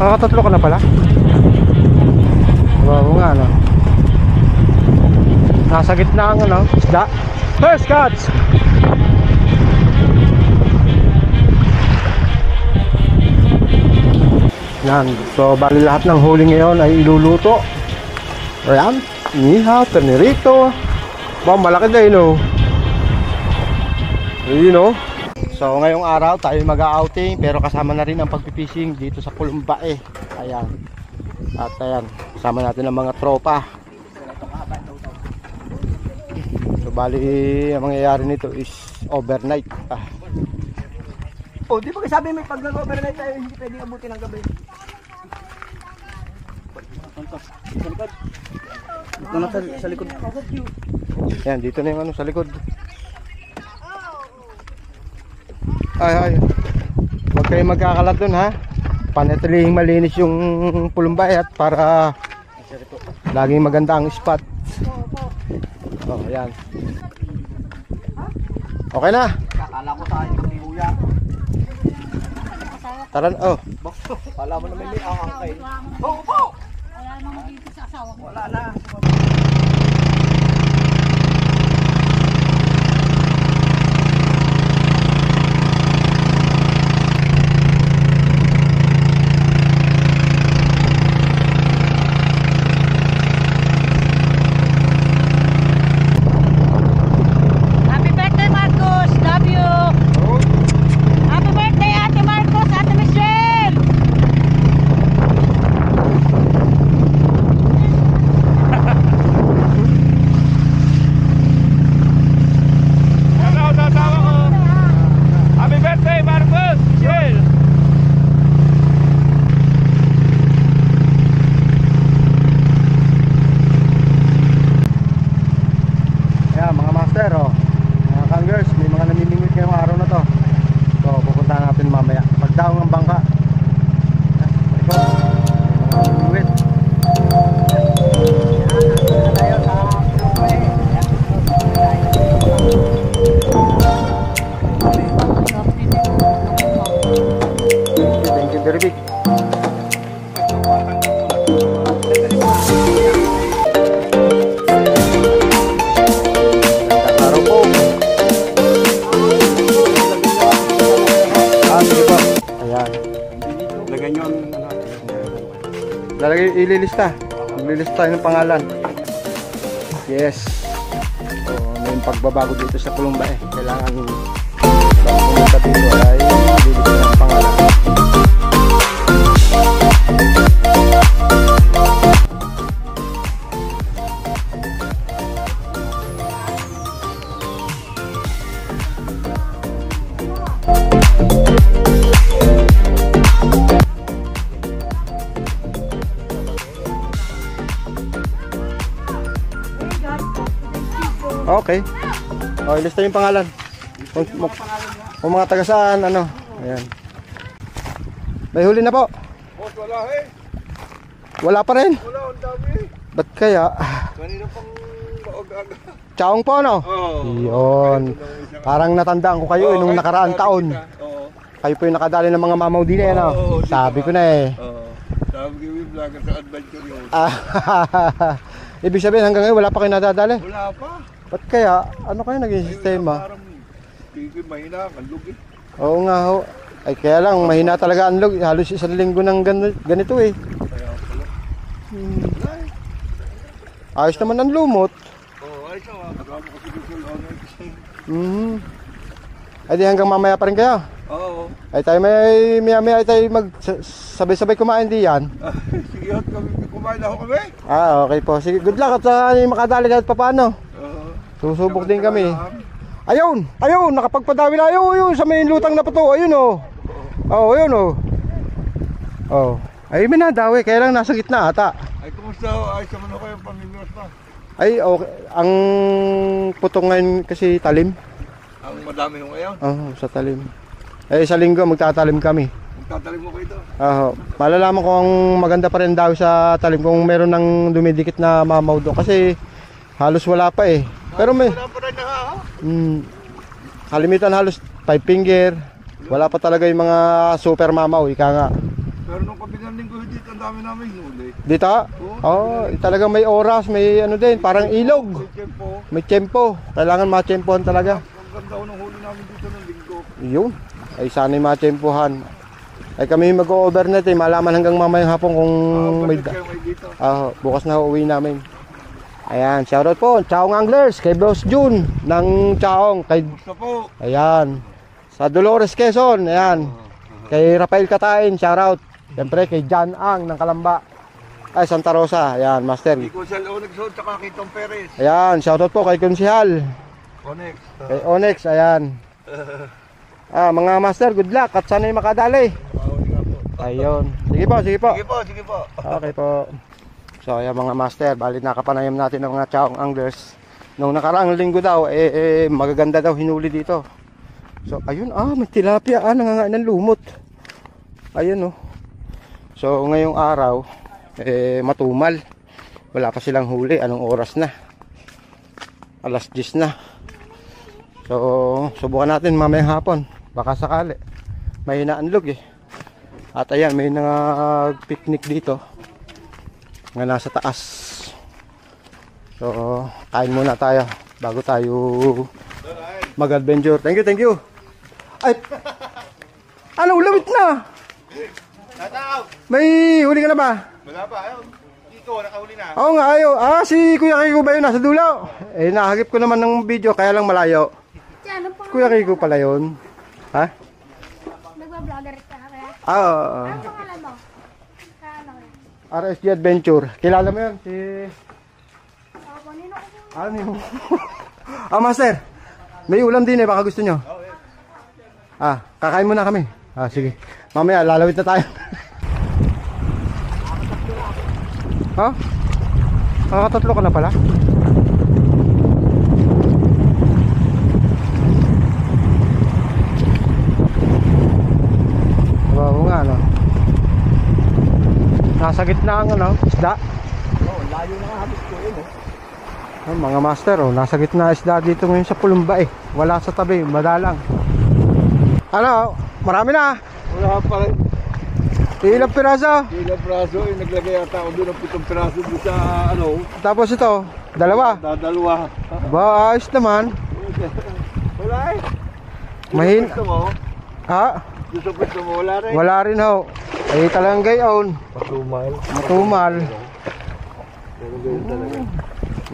Nakakatatlo ka na pala? Oo nga, no? Nasa gitna ang ano, isda. First catch! Yan. So, bali lahat ng huli ngayon ay iluluto. Ayan. Niha, ternirito. Ba, malaki na yun, oh. Ayun, oh. So, ngayong araw tayo mag-outing pero kasama na rin ang pagpipishing dito sa Pulumbae. Ayan. At ayan, kasama natin ang mga tropa. So, bali, ang mangyayari nito is overnight. Oh, di ba sabi may pag nag-overnight tayo hindi pwedeng abutin ng gabi? Sa likod. Ayan, dito na yung ano sa likod. Ay. Huwag kayo magkakalat dun, ha. Panatiling malinis yung Pulumbae at para laging maganda ang spot. Oh, ayan. Okay na. Akala ko tayo mag-iuya. Tara na, oh. Kala mo naman may angkay. Oo po! Wala namang dito sa asawa ko. Wala na. Happy birthday, Marcos! Love you! Happy birthday, Ate Marcos, Ate Michelle! Hello, tatawa ko. Happy birthday, Marcos! Michelle! Ayan, mga master, oh. Mga kanggers, may mga namimingwit ngayong araw na to. So, pupuntahan natin mamaya. Pagdaong ng bangka. Namimingwit. Thank you, very big. Araw po. Sige po. Ayan. Lagyan nyo ang Lalagay, ililista. Maglilista tayo ng pangalan. Yes. So, may pagbabago dito sa Pulumbae. Kailangan pumunta dito ay ililista ng pangalan. Okay. O, ilista yung pangalan. Kung mga taga saan, ano. Ayan. May huli na po. Boss, wala eh. Wala pa rin. Wala, ang dami. Ba't kaya? Kanina pang maaga-aga. Chaong po, no? Oo. Yun. Parang natandaan ko kayo nung nakaraang taon. Oo. Kayo po yung nakadali ng mga mamaw din eh, no? Oo, Sabi ko na eh. Oo. Sabi ko yung vlogger sa adventure yun. Ibig sabihin hanggang ngayon wala pa kayo nadadali. Wala pa. Ba't kaya? Ano kayo naging sistema? Parang tigil mahina, kanlog eh. Oo nga ho. Ay kaya lang, mahina talaga ang log. Halos isang linggo ng ganito eh. Kaya pala. Wala eh. Ayos naman ang lumot. Oo, ayos na. Kasama ko si Google Honor. Ay di hanggang mamaya pa rin kayo. Oo. Ay tayo maya ay tayo sabay-sabay kumain di yan. Sige, at kami, kumain na ako kami. Okay po. Sige, good luck at sa makadali kahit pa paano. Oo. Susubok din kami. Ayun, nakapagpadawi na. Ayun, sa may lutang na pato. Ayun oh. Oh, ayun oh. Oh. Ay, may nadawi. Kaya lang nasa gitna ata. Ay, kumusta ho? Ayos naman ako yung pamilya pa. Ay, okay. Ang putong ngayon kasi talim. Ang madami ho ngayon. Sa talim. Eh, sa linggo magtatalim kami. Magtatalim mo ko ito. Malalaman ko ang maganda pa rin daw sa talim kung meron ng dumidikit na mamaw doon. Kasi halos wala pa eh. Pero may Wala pa rin na ha? kalimitan halos 5 finger. Wala pa talaga yung mga super mamaw, ika nga. Pero nung kabilang linggo dito, ang dami namin huli. Dito? Oh, talagang may oras, may ano din, parang ilog. May tempo. May tempo. Kailangan matsempohan talaga. Ang ganda ko ng huli namin dito ng linggo. Yun. Ay sana'y matsempohan. Ay kami mag-overnight eh. Malaman hanggang mamayang hapon kung may... Balik kayo may dito. Bukas na uuwi namin. Ayan, shoutout po. Chaong Anglers, kay Boss June ng Chaong. Kay... Gusto po. Ayan. Sa Dolores, Quezon. Ayan. Kay Rafael Katain, shoutout. Siyempre kay John Ang ng Kalamba. Ay, Santa Rosa. Ayan, Master. Hindi ko siya Onyx Road, tsaka kay Tom Perez. Ayan, shoutout po kay Konsihal. Onyx. Kay Onyx, ayan. Mga Master, good luck at sana'y makadali. Ayun. Sige po, sige po. Sige po, sige po. Okay po. So ayan mga Master, bali nakapanayam natin ng mga Chaong Anglers. Nung nakaraang linggo daw, magaganda daw hinuli dito. So ayun, may tilapia, nangangain ng lumot. Ayun oh. So ngayong araw, matumal. Wala pa silang huli, anong oras na? Alas 10 na. So subukan natin mamayang hapon. Baka sakali. May inaanlog eh. At ayan, may nag-picnic dito nga nasa taas. So, kain muna tayo bago tayo mag-adventure. Thank you, thank you. Ay! Ano, ulawit na! May huli ka na ba? Wala pa, ayun. Dito, nakahuli na. Oo nga, ayaw. Si Kuya Kiko ba yun? Nasa dulo. Nahagip ko naman ng video, kaya lang malayo. Kuya Kiko pala yun. Ha? Nagbablogger ka kaya? Oo. Ano pangalan mo? RSG Adventure. Kilala mo yun? Si... Ako, nino ko po. Ano yun? Master. May ulam din baka gusto nyo. Kakain muna kami. Sige. Mamaya, lalawit na tayo. Nakakatatlo ka na pala? Oo nga, no? Nasa gitna ang isda. Layo na habis ko yun Mga Master, nasa gitna isda dito ngayon sa Pulumba Wala sa tabi, madalang. Marami na. Wala pa rin. Ilang piraso? Ilang piraso, naglagay yata ako doon ng 7 piraso doon sa Tapos ito, dalawa. Dalawa. Ba, ayos naman. Wala Mahin. Gusto mo? Gusto mo? Wala rin. Wala rin ho. Talagang gayon. Matumal.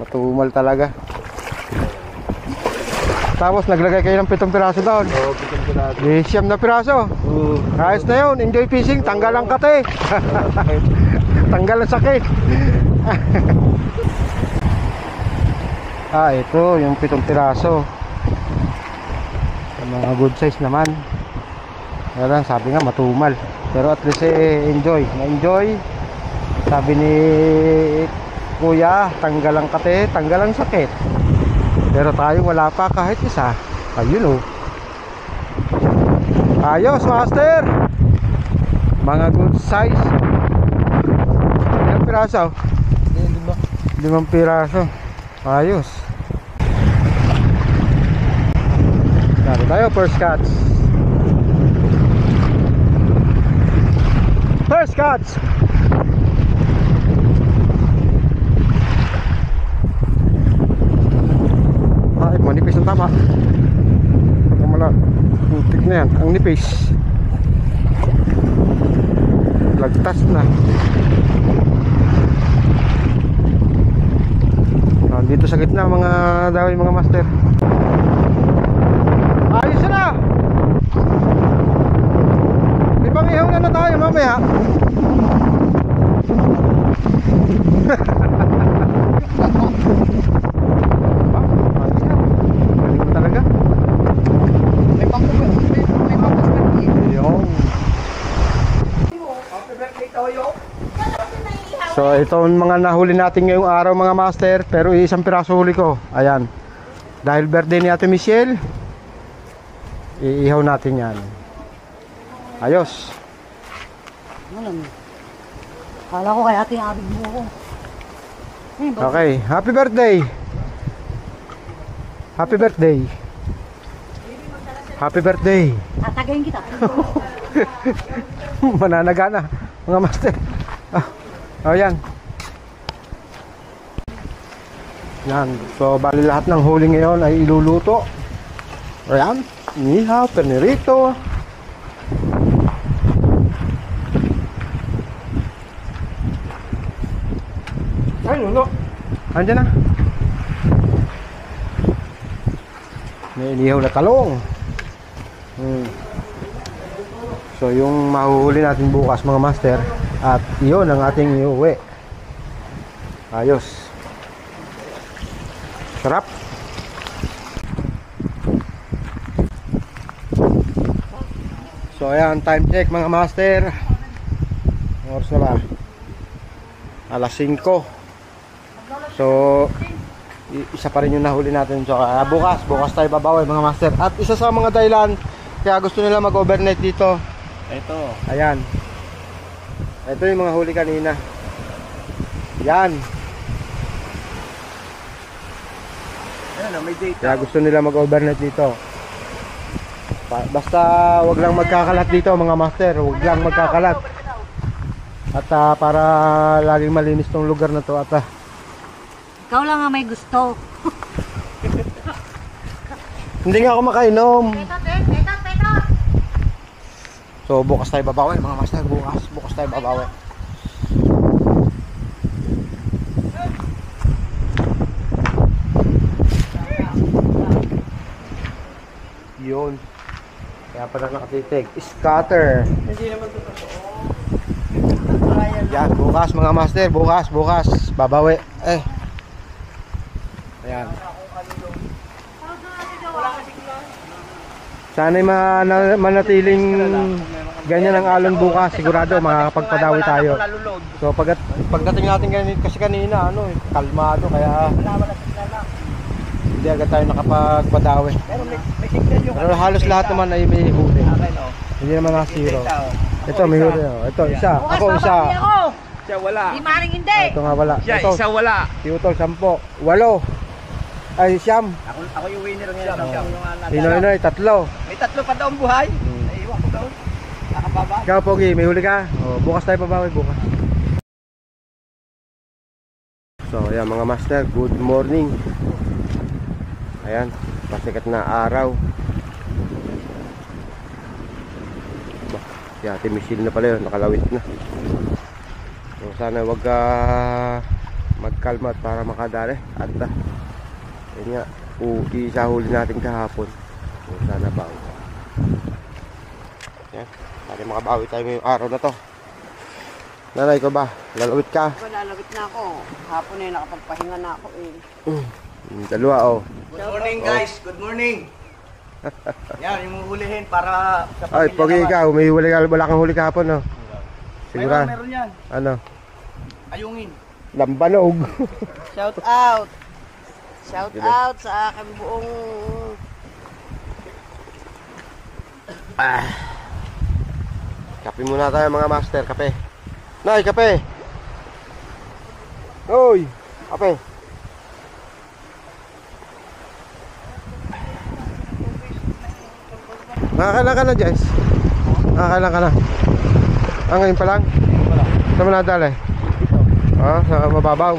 Matumal talaga. Tapos naglagay kayo ng 7 piraso doon. Oo, 7 piraso. Siyam na piraso. Ayos na yun. Enjoy fishing. Tanggal ang kate. Tanggal ang sakit. Ito yung 7 piraso. Mga good size naman. Kaya sabi nga matumal. Pero at least enjoy. Na-enjoy. Sabi ni Kuya, tanggal ang kate, tanggal ang sakit. Pero tayo wala pa kahit isa. Ayun Ayos, Master. Mga good size. Ilang piraso? 5 piraso. Ayos. Dali tayo, first catch. First catch. Manipis ang tama. Putik na yan. Ang nipis. Lagtas na. Dito sa gitna mga daway, mga Master. Ayos na. May pangihaw na tayo mamaya. So itong mga nahuli natin ngayong araw, mga Master. Pero isang piraso huli ko. Ayan. Dahil birthday ni Ate Michelle, iihaw natin yan. Ayos. Kala ko kaya ating abig mo ko. Okay, happy birthday. Happy birthday. Happy birthday. Tatagayin kita. Mananaga na. mga master. Ayan. Yan. So, bali lahat ng huli ngayon ay iluluto. Ayan. Inihaw, pernirito. Ay, lulo. Andiyan na. May inihaw na talong. So, yung mahuhuli natin bukas mga master. At yun ang ating iuwi. Ayos. Sarap. So ayan, time check mga master. Oras na ba? Alas 5. So isa pa rin yung nahuli natin. So bukas tayo babawi mga master. At isa sa mga dahilan kaya gusto nila mag-overnight dito. Ito. Ayan. Ito yung mga huli kanina. Yan. Ayan, may date. Kaya gusto nila mag-overnight dito. Basta wag lang magkakalat dito mga master. Wag lang magkakalat. At para laging malinis tong lugar na to. At Ikaw lang ang may gusto. hindi nga ako makainom. Peto. So bukas tayo babawi mga master. Bukas tayo babawi. Yun. Kaya pala nakatitig. Scatter. Hindi naman ito totoo. Yan, bukas mga master. Bukas. Babawi. Ayan. Sana'y manatiling ganyan ang alon bukas. Sigurado makakapagpadawi tayo. So pagdating natin kasi kanina kalmado kaya hindi agad tayo nakapagpadawi. Pero halos lahat naman ay may huli. Hindi naman na zero. Ito may huli. Ito isa. Ako isa. Siya wala. Di maring hindi. Ito nga wala. Siya Ito, isa wala. si Utol 10. 8. Ay siyam. Ako yung winner ngayon. Pinoy 3. May 3 pa daw ang buhay. Naiiwan ko daw. Nakababa. Ikaw Pogi, may huli ka? Bukas tayo pabawi bukas. So ayan mga master, good morning. Ayan, pasikat na araw. Si Ate Michelle na pala yun, nakalawit na. So sana wag magkalma para makadali. At yun nga, isahuli natin kahapon. So sana bawi. Ayan, para makabawi tayo ngayong araw na to. Nanay ko ba? Lalawit ka? Lalawit na ako. Hapon eh, nakapagpahinga na ako eh. Dalawa Good morning guys, good morning. Yan, yung hulihin para sa Ay, Pogi ikaw, may huli ka, wala kang huli kahapon, no? Sigura. Meron yan. Ano? Ayungin. Lambanog. Shout out. Shout out sa aking buong Kape muna tayo mga master, kape. Nay, kape. Hoy, kape. Nakakailan ka na, Jess? Nakakailan ka na? Ngayon pa lang? Wala. Saan mo nadali? Sa mababaw.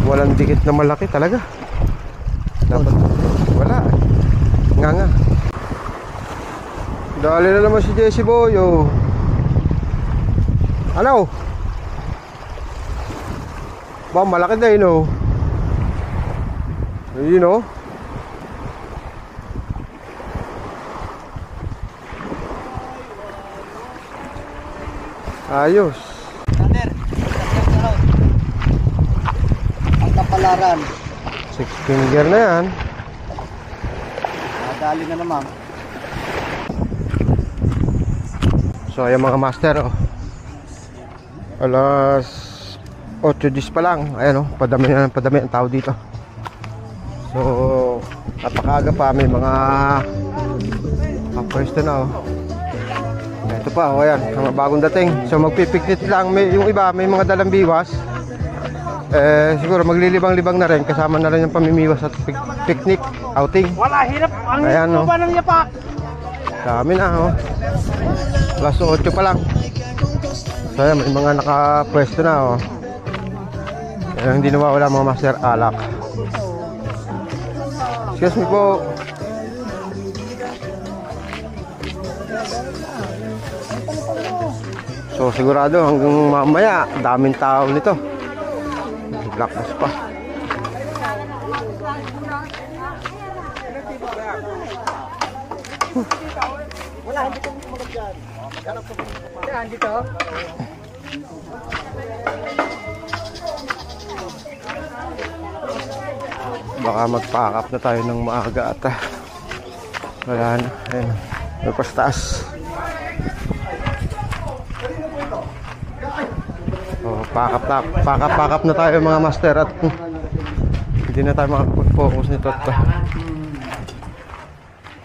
Walang dikit na malaki talaga. Dapat wala. Nga. Dali na naman si Jessie Boy. Ano? Ba, malaki na yun Ayun ayos. Sander, ang kapalaran. 6 finger na yan. Nadali na naman. So ayan mga master alas 8:10 pa lang. Ayan padami ang tao dito. So napakaaga pa, may mga kapwesto na Ito pa ayan, mga bagong dating. So magpipiknit lang, yung iba may mga dalang biwas. siguro maglilibang-libang na rin. Kasama na rin yung pamimiwas at picnic, outing. Wala, hirap. Ang Ayan, no. ng yapak. Dami na, oh. Alas 8 pa lang. So, ayan, may mga nakapwesto na, oh. Ayan, hindi nawawala mga master, alak. Excuse me po. So, sigurado hanggang mamaya, daming tao nito. Lakas pa. Baka mag-pack up na tayo ng maaga at wala na. Ayun, magpas taas. Oh, pack up na tayo mga master at hindi na tayo makapag-focus nito at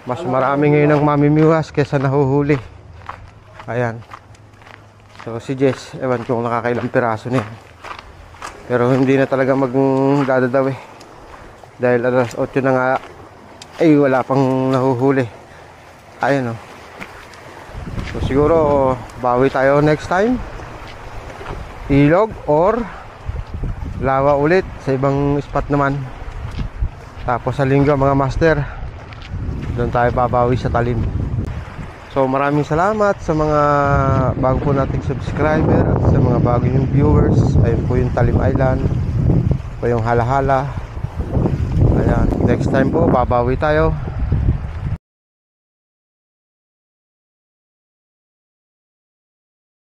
mas marami ngayon ang mamimiwas kesa nahuhuli. Ayan. So si Jess, ewan kung nakakailang piraso na yan. Pero hindi na talaga magdadadaw eh. Dahil alas 8 na nga ay wala pang nahuhuli. Ayan o. So siguro bawi tayo next time. Ilog or lawa ulit sa ibang spot naman. Tapos sa linggo mga master, doon tayo babawi sa Talim. So maraming salamat sa mga bago po nating subscriber at sa mga bago yung viewers. Ayun po yung Talim Island, po yung Halahala. Ayan, next time po babawi tayo.